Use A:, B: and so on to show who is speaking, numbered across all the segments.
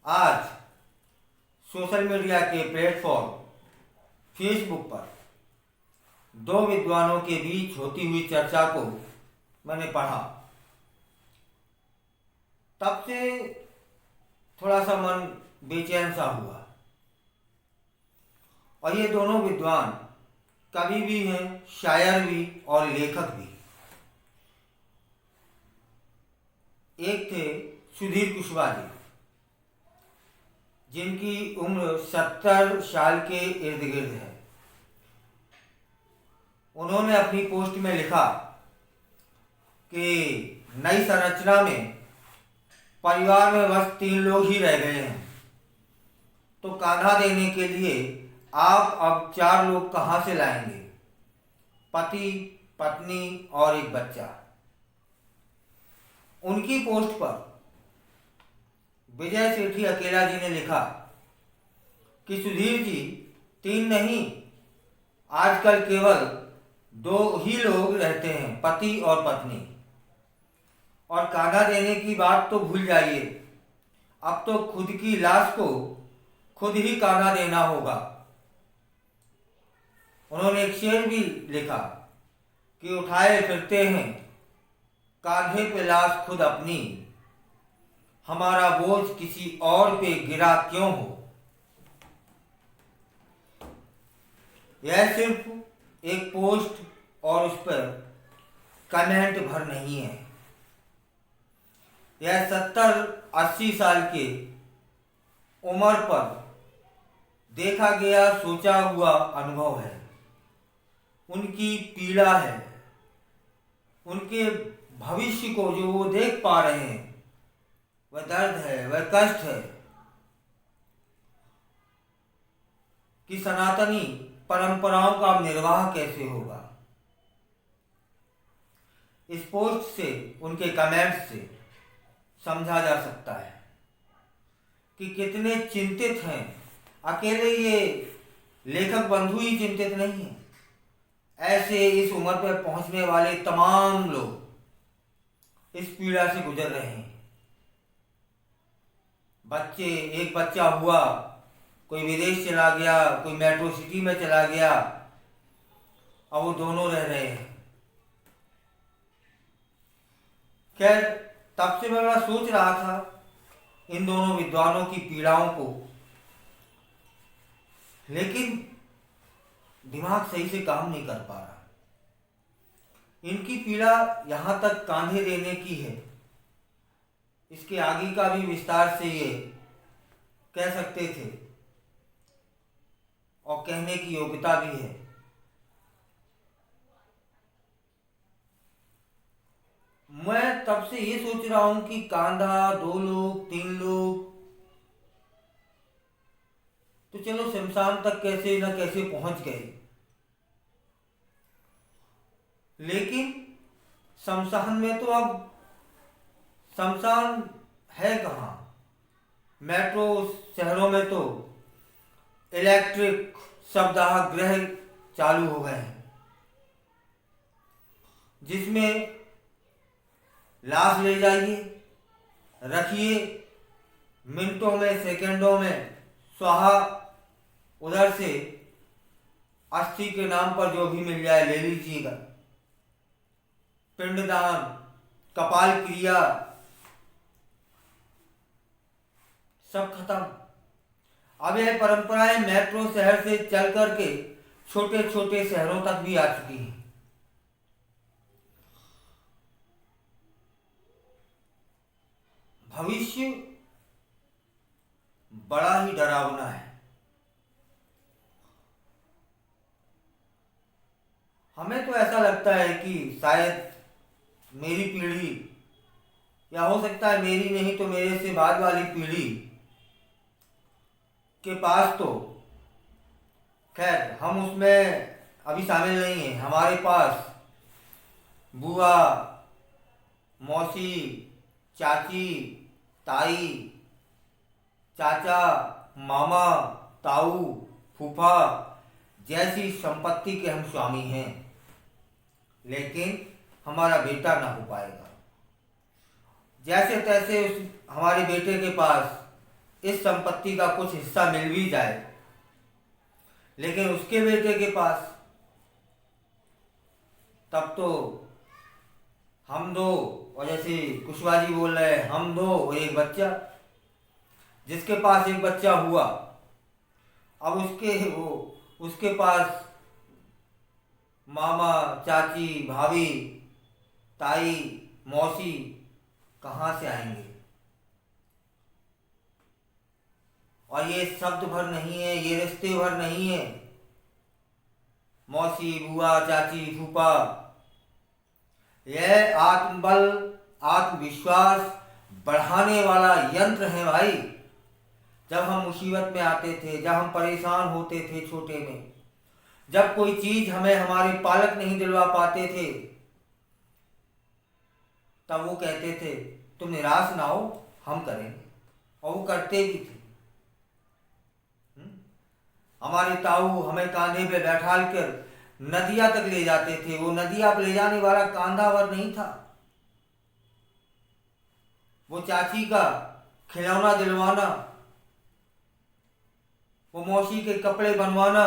A: आज social media के platform Facebook पर दो विद्वानों के बीच होती हुई चर्चा को मैंने पढ़ा। तब से थोड़ा सा मन बेचैन सा हुआ। और ये दोनों विद्वान कवि भी हैं, शायर भी और लेखक भी। एक थे सुधीर कुशवाहा जी, जिनकी उम्र 70 साल के इर्द गिर्द है। उन्होंने अपनी पोस्ट में लिखा कि नई संरचना में परिवार में बस 3 लोग ही रह गए हैं, तो कान्हा देने के लिए आप अब 4 लोग कहाँ से लाएंगे? पति, पत्नी और एक बच्चा। उनकी पोस्ट पर विजय सेठी अकेला जी ने लिखा कि सुधीर जी 3 नहीं, आजकल केवल 2 ही लोग रहते हैं, पति और पत्नी। और कान्हा देने की बात तो भूल जाइए, अब तो खुद की लाश को खुद ही कान्हा देना होगा। उन्होंने एक शेर भी लिखा कि उठाए फिरते हैं कांधे पे लाश खुद अपनी, हमारा बोझ किसी और पे गिरा क्यों हो। यह सिर्फ एक पोस्ट और उस पर कमेंट भर नहीं है। यह 70-80 साल के उम्र पर देखा गया, सोचा हुआ अनुभव है। उनकी पीड़ा है, उनके भविष्य को जो वो देख पा रहे हैं, वह दर्द है, वह कष्ट है कि सनातनी परंपराओं का निर्वाह कैसे होगा। इस पोस्ट से, उनके कमेंट्स से समझा जा सकता है कि कितने चिंतित हैं। अकेले ये लेखक बंधु ही चिंतित नहीं है, ऐसे इस उम्र पर पहुंचने वाले तमाम लोग इस पीड़ा से गुजर रहे हैं। बच्चे, एक बच्चा हुआ, कोई विदेश चला गया, कोई मेट्रो सिटी में चला गया, अब वो दोनों रह रहे हैं। खैर, तब से मैं सोच रहा था इन दोनों विद्वानों की पीड़ाओं को, लेकिन दिमाग सही से काम नहीं कर पा रहा। इनकी पीड़ा यहां तक कांधे देने की है, इसके आगे का भी विस्तार से ये कह सकते थे और कहने की योग्यता भी है। मैं तब से ये सोच रहा हूं कि कांधा 2 लोग, 3 लोग तो चलो शमशान तक कैसे न कैसे पहुंच गए, लेकिन शमशान में तो अब शमशान है कहाँ? मेट्रो शहरों में तो इलेक्ट्रिक शवदाह गृह चालू हो गए हैं, जिसमें लाश ले जाइए, रखिए, मिनटों में, सेकंडों में स्वाहा, उधर से अस्थि के नाम पर जो भी मिल जाए ले लीजिएगा। पिंडदान, कपाल क्रिया सब खत्म। अब यह परंपराएं मेट्रो शहर से चल करके छोटे छोटे शहरों तक भी आ चुकी हैं। भविष्य बड़ा ही डरावना है। हमें तो ऐसा लगता है कि शायद मेरी पीढ़ी, या हो सकता है मेरी नहीं तो मेरे से बाद वाली पीढ़ी के पास तो, खैर हम उसमें अभी शामिल नहीं हैं, हमारे पास बुआ, मौसी, चाची, ताई, चाचा, मामा, ताऊ, फूफा जैसी संपत्ति के हम स्वामी हैं, लेकिन हमारा बेटा ना हो पाएगा। जैसे तैसे हमारे बेटे के पास इस संपत्ति का कुछ हिस्सा मिल भी जाए, लेकिन उसके बेटे के पास तब तो हम दो, और जैसे कुशवाहा जी बोल रहे हैं हम दो और एक बच्चा, जिसके पास एक बच्चा हुआ अब उसके पास मामा, चाची, भाभी, ताई, मौसी कहाँ से आएंगे? और ये शब्द भर नहीं है, ये रिश्ते भर नहीं है। मौसी, बुआ, चाची, फूफा, यह आत्मबल, आत्मविश्वास बढ़ाने वाला यंत्र है भाई। जब हम मुसीबत में आते थे, जब हम परेशान होते थे छोटे में, जब कोई चीज हमें हमारे पालक नहीं दिलवा पाते थे, तब वो कहते थे तुम निराश ना हो, हम करेंगे, और वो करते भी थे। हमारे ताऊ हमें कांधे पे बैठाल कर नदिया तक ले जाते थे। वो नदिया पे ले जाने वाला कांधावर नहीं था, वो चाची का खिलौना दिलवाना, वो मौसी के कपड़े बनवाना,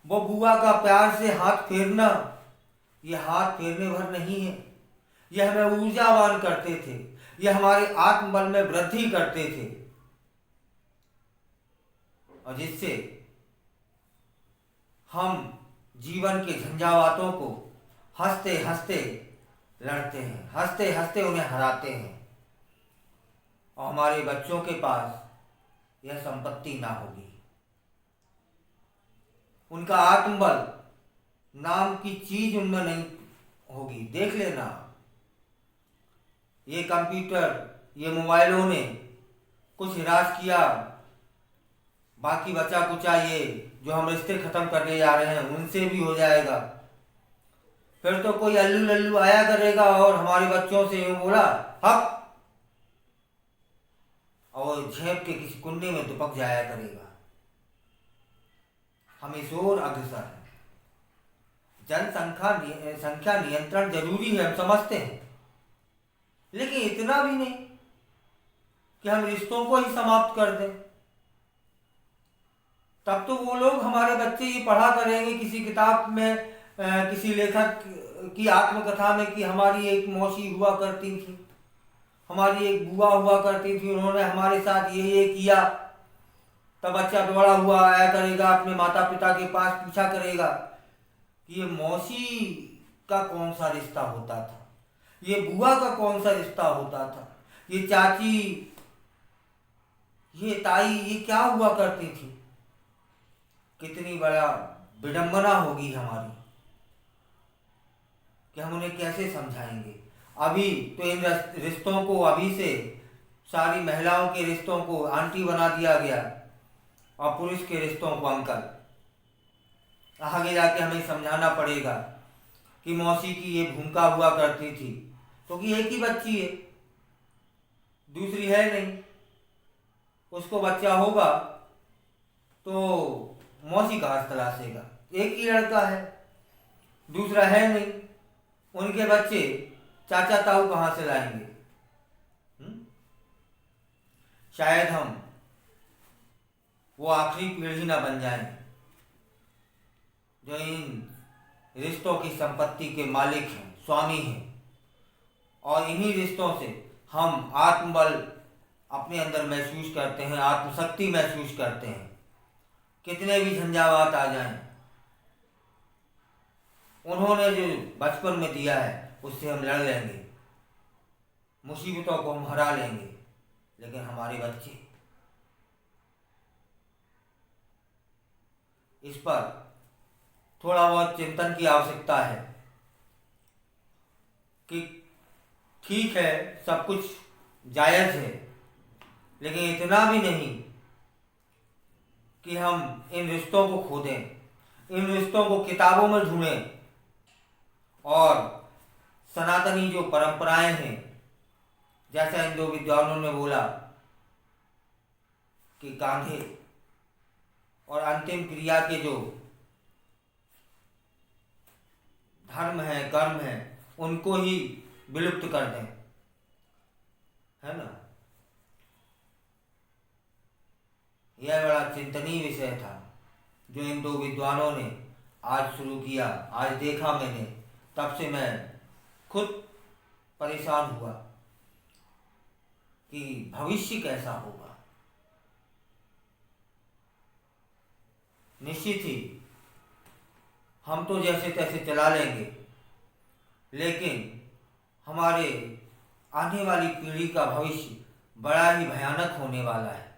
A: वो बुआ का प्यार से हाथ फेरना, ये हाथ फेरने भर नहीं है। ये हमें ऊर्जावान करते थे, ये हमारे आत्मबल में वृद्धि करते थे, और जिससे हम जीवन के झंझावातों को हंसते हंसते लड़ते हैं, हंसते हंसते उन्हें हराते हैं, और हमारे बच्चों के पास यह संपत्ति ना होगी। उनका आत्मबल नाम की चीज उनमें नहीं होगी। देख लेना, ये कंप्यूटर, ये मोबाइलों ने कुछ हिरास किया, बाकी बचा कुचा ये जो हम रिश्ते खत्म करने जा रहे हैं उनसे भी हो जाएगा। फिर तो कोई अल्लू लल्लू आया करेगा और हमारे बच्चों से यूं बोला हप, और झेप के किसी कुंडे में दुपक जाया करेगा। हम इस ओर अग्रसर हैं। संख्या नियंत्रण जरूरी है, हम समझते हैं, लेकिन इतना भी नहीं कि हम रिश्तों को ही समाप्त कर दें। तब तो वो लोग, हमारे बच्चे ये पढ़ा करेंगे किसी किताब में, किसी लेखक की आत्मकथा में कि हमारी एक मौसी हुआ करती थी, हमारी एक बुआ हुआ करती थी, उन्होंने हमारे साथ ये किया। तब बच्चा दौड़ा हुआ आया करेगा अपने माता पिता के पास, पूछा करेगा कि ये मौसी का कौन सा रिश्ता होता था, ये बुआ का कौन सा रिश्ता होता था, ये चाची, ये ताई, ये क्या हुआ करती थी। कितनी बड़ा विडंबना होगी हमारी कि हम उन्हें कैसे समझाएंगे। अभी तो इन रिश्तों को, अभी से सारी महिलाओं के रिश्तों को आंटी बना दिया गया और पुरुष के रिश्तों को अंकल। आगे जाके हमें समझाना पड़ेगा कि मौसी की ये भूमिका हुआ करती थी, क्योंकि एक ही बच्ची है, दूसरी है नहीं। उसको बच्चा होगा तो मौसी का हाथ तलाशेगा, एक ही लड़का है, दूसरा है नहीं, उनके बच्चे चाचा ताऊ कहाँ से लाएंगे। शायद हम वो आखिरी पीढ़ी ना बन जाएं जो इन रिश्तों की संपत्ति के मालिक हैं, स्वामी हैं, और इन्हीं रिश्तों से हम आत्मबल अपने अंदर महसूस करते हैं, आत्मशक्ति महसूस करते हैं। कितने भी झंझावात आ जाएं, उन्होंने जो बचपन में दिया है उससे हम लड़ लेंगे, मुसीबतों को हम हरा लेंगे। लेकिन हमारे बच्चे, इस पर थोड़ा बहुत चिंतन की आवश्यकता है कि ठीक है, सब कुछ जायज़ है, लेकिन इतना भी नहीं कि हम इन रिश्तों को खो दें, इन रिश्तों को किताबों में ढूंढें, और सनातनी जो परंपराएं हैं, जैसा इन दो विद्वानों ने बोला कि कांधे और अंतिम क्रिया के जो धर्म है, कर्म है, उनको ही विलुप्त कर दें, है ना। चिंतनीय विषय था जो इन दो विद्वानों ने आज शुरू किया। आज देखा मैंने, तब से मैं खुद परेशान हुआ कि भविष्य कैसा होगा। निश्चित ही हम तो जैसे तैसे चला लेंगे, लेकिन हमारे आने वाली पीढ़ी का भविष्य बड़ा ही भयानक होने वाला है।